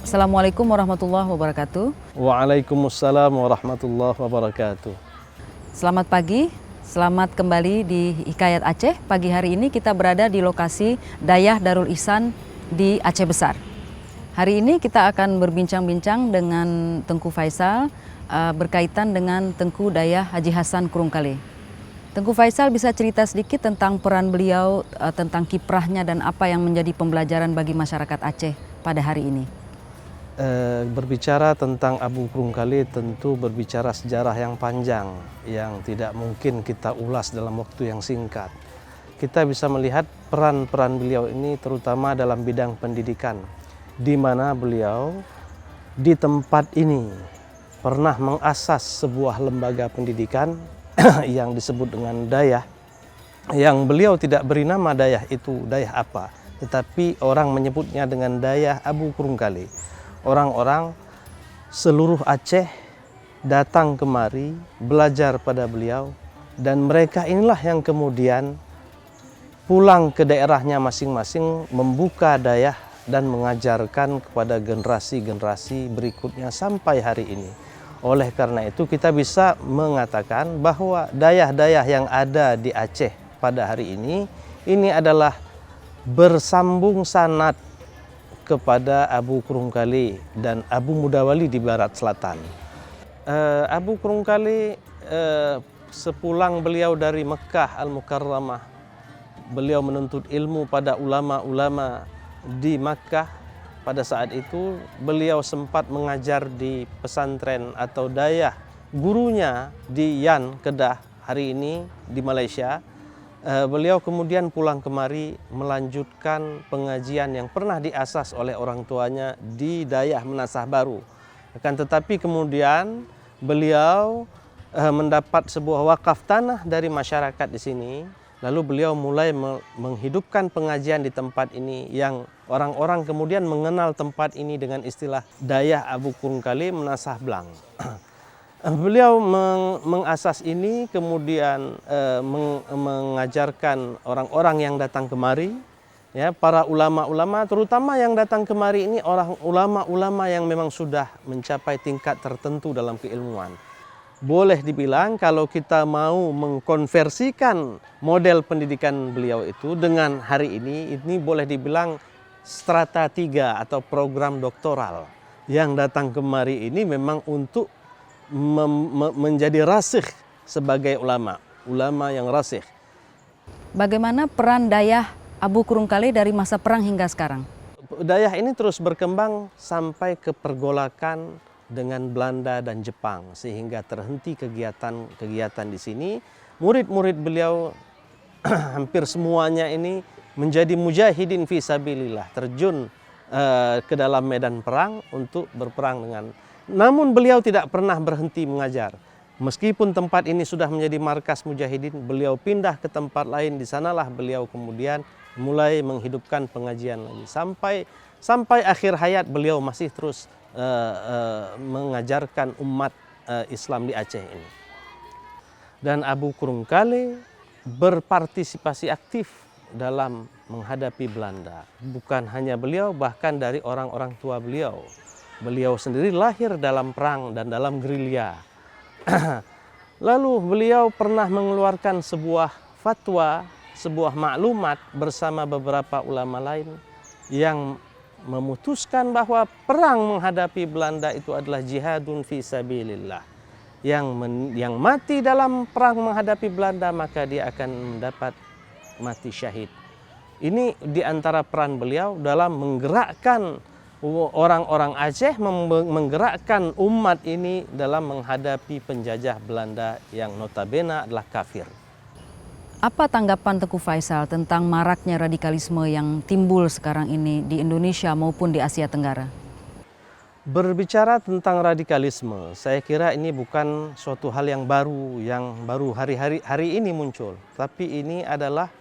Assalamualaikum warahmatullahi wabarakatuh. Waalaikumsalam warahmatullahi wabarakatuh. Selamat pagi, selamat kembali di Hikayat Aceh. Pagi hari ini kita berada di lokasi Dayah Darul Ihsan di Aceh Besar. Hari ini kita akan berbincang-bincang dengan Tengku Faisal berkaitan dengan Tengku Dayah Haji Hasan Kurungkale. Tengku Faisal bisa cerita sedikit tentang peran beliau, tentang kiprahnya dan apa yang menjadi pembelajaran bagi masyarakat Aceh pada hari ini. Berbicara tentang Abu Kurungkale tentu berbicara sejarah yang panjang yang tidak mungkin kita ulas dalam waktu yang singkat. Kita bisa melihat peran-peran beliau ini terutama dalam bidang pendidikan, di mana beliau di tempat ini pernah mengasas sebuah lembaga pendidikan yang disebut dengan Dayah, yang beliau tidak beri nama Dayah itu Dayah apa, tetapi orang menyebutnya dengan Dayah Abu Kurungkale. Orang-orang seluruh Aceh datang kemari belajar pada beliau, dan mereka inilah yang kemudian pulang ke daerahnya masing-masing membuka Dayah dan mengajarkan kepada generasi-generasi berikutnya sampai hari ini. Oleh karena itu kita bisa mengatakan bahwa Dayah-Dayah yang ada di Aceh pada hari ini adalah bersambung sanad kepada Abu Kurungkale dan Abu Mudawali di Barat Selatan. Abu Kurungkale sepulang beliau dari Mekah Al-Mukarramah, beliau menuntut ilmu pada ulama-ulama di Makkah. Pada saat itu beliau sempat mengajar di pesantren atau Dayah gurunya di Yan, Kedah hari ini di Malaysia. Beliau kemudian pulang kemari melanjutkan pengajian yang pernah diasas oleh orang tuanya di Dayah Menasah Baru. Akan tetapi kemudian beliau mendapat sebuah wakaf tanah dari masyarakat di sini. Lalu beliau mulai menghidupkan pengajian di tempat ini yang orang-orang kemudian mengenal tempat ini dengan istilah Dayah Abu Kurungkale Menasah Blang. Beliau mengasas ini, kemudian mengajarkan orang-orang yang datang kemari, ya, para ulama-ulama, terutama yang datang kemari ini orang ulama-ulama yang memang sudah mencapai tingkat tertentu dalam keilmuan. Boleh dibilang kalau kita mau mengkonversikan model pendidikan beliau itu dengan hari ini boleh dibilang strata 3 atau program doktoral. Yang datang kemari ini memang untuk menjadi rasikh sebagai ulama yang rasikh. Bagaimana peran Dayah Abu Kurungkale dari masa perang hingga sekarang? Dayah ini terus berkembang sampai ke pergolakan dengan Belanda dan Jepang sehingga terhenti kegiatan di sini. Murid-murid beliau hampir semuanya ini menjadi mujahidin fi sabilillah, terjun ke dalam medan perang untuk berperang dengan. Namun beliau tidak pernah berhenti mengajar. Meskipun tempat ini sudah menjadi markas mujahidin, beliau pindah ke tempat lain. Di sanalah beliau kemudian mulai menghidupkan pengajian lagi. Sampai akhir hayat beliau masih terus mengajarkan umat Islam di Aceh ini. Dan Abu Kurungkale berpartisipasi aktif dalam menghadapi Belanda. Bukan hanya beliau, bahkan dari orang-orang tua beliau. Beliau sendiri lahir dalam perang dan dalam gerilya. Lalu beliau pernah mengeluarkan sebuah fatwa, sebuah maklumat bersama beberapa ulama lain yang memutuskan bahwa perang menghadapi Belanda itu adalah jihadun fi sabilillah. Yang mati dalam perang menghadapi Belanda maka dia akan mendapat mati syahid. Ini di antara peran beliau dalam menggerakkan orang-orang Aceh menggerakkan umat ini dalam menghadapi penjajah Belanda yang notabene adalah kafir. Apa tanggapan Tengku Faisal tentang maraknya radikalisme yang timbul sekarang ini di Indonesia maupun di Asia Tenggara? Berbicara tentang radikalisme, saya kira ini bukan suatu hal yang baru hari ini muncul, tapi ini adalah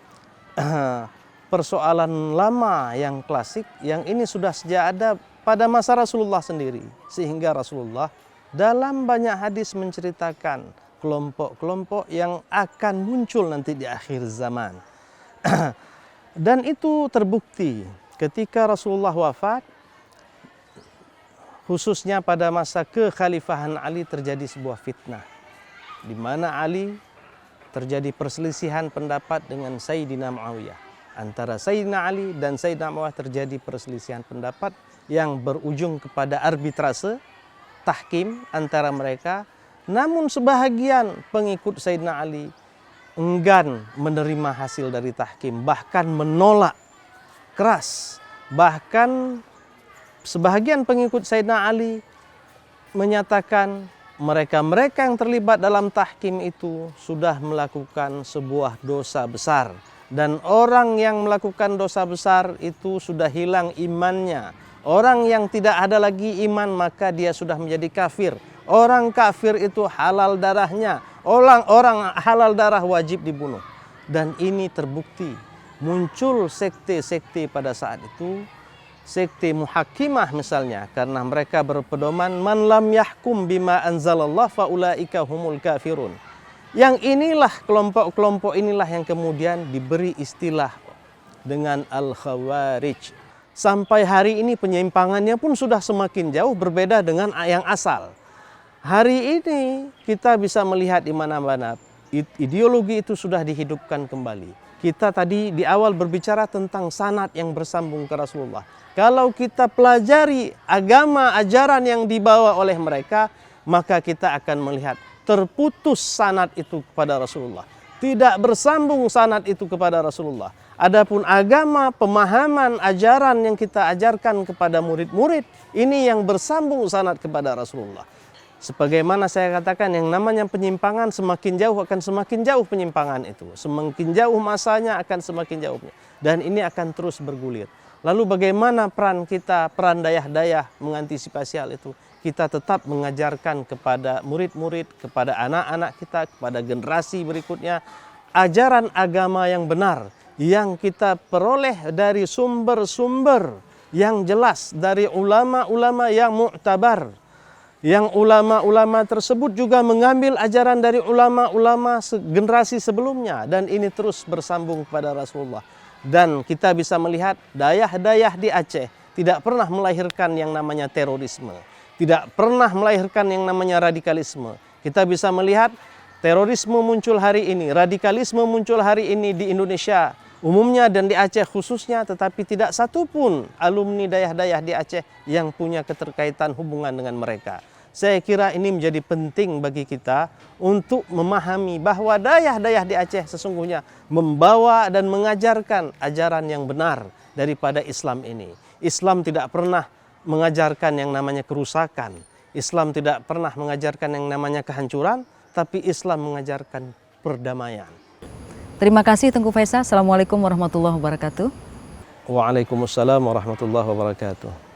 persoalan lama yang klasik yang ini sudah sejak ada pada masa Rasulullah sendiri, sehingga Rasulullah dalam banyak hadis menceritakan kelompok-kelompok yang akan muncul nanti di akhir zaman. Dan itu terbukti ketika Rasulullah wafat, khususnya pada masa kekhalifahan Ali terjadi sebuah fitnah, di mana Ali terjadi perselisihan pendapat dengan Sayyidina Muawiyah. Antara Sayyidina Ali dan Sayyidina Muawiyah terjadi perselisihan pendapat yang berujung kepada arbitrase, tahkim antara mereka. Namun sebahagian pengikut Sayyidina Ali enggan menerima hasil dari tahkim, bahkan menolak keras. Bahkan sebahagian pengikut Sayyidina Ali menyatakan mereka yang terlibat dalam tahkim itu sudah melakukan sebuah dosa besar. Dan orang yang melakukan dosa besar itu sudah hilang imannya. Orang yang tidak ada lagi iman maka dia sudah menjadi kafir. Orang kafir itu halal darahnya. Orang halal darah wajib dibunuh. Dan ini terbukti. Muncul sekte-sekte pada saat itu. Sekte muhakimah misalnya. Karena mereka berpedoman man lam yahkum bima anzalallah faulaika humul kafirun. Yang inilah kelompok-kelompok inilah yang kemudian diberi istilah dengan al-khawarij. Sampai hari ini penyimpangannya pun sudah semakin jauh berbeda dengan yang asal. Hari ini kita bisa melihat di mana-mana ideologi itu sudah dihidupkan kembali. Kita tadi di awal berbicara tentang sanad yang bersambung ke Rasulullah. Kalau kita pelajari agama ajaran yang dibawa oleh mereka, maka kita akan melihat terputus sanad itu kepada Rasulullah. Tidak bersambung sanad itu kepada Rasulullah. Adapun agama, pemahaman, ajaran yang kita ajarkan kepada murid-murid, ini yang bersambung sanad kepada Rasulullah. Sebagaimana saya katakan, yang namanya penyimpangan semakin jauh akan semakin jauh penyimpangan itu. Semakin jauh masanya akan semakin jauhnya. Dan ini akan terus bergulir. Lalu bagaimana peran kita, peran dayah-dayah mengantisipasi hal itu? Kita tetap mengajarkan kepada murid-murid, kepada anak-anak kita, kepada generasi berikutnya, ajaran agama yang benar, yang kita peroleh dari sumber-sumber yang jelas, dari ulama-ulama yang mu'tabar. Yang ulama-ulama tersebut juga mengambil ajaran dari ulama-ulama generasi sebelumnya. Dan ini terus bersambung kepada Rasulullah. Dan kita bisa melihat dayah-dayah di Aceh tidak pernah melahirkan yang namanya terorisme. Tidak pernah melahirkan yang namanya radikalisme. Kita bisa melihat terorisme muncul hari ini, radikalisme muncul hari ini di Indonesia umumnya dan di Aceh khususnya, tetapi tidak satupun alumni dayah-dayah di Aceh yang punya keterkaitan hubungan dengan mereka. Saya kira ini menjadi penting bagi kita untuk memahami bahwa dayah-dayah di Aceh sesungguhnya membawa dan mengajarkan ajaran yang benar daripada Islam ini. Islam tidak pernah mengajarkan yang namanya kerusakan. Islam tidak pernah mengajarkan yang namanya kehancuran, tapi Islam mengajarkan perdamaian. Terima kasih Tengku Faisal. Assalamualaikum warahmatullahi wabarakatuh. Waalaikumsalam warahmatullahi wabarakatuh.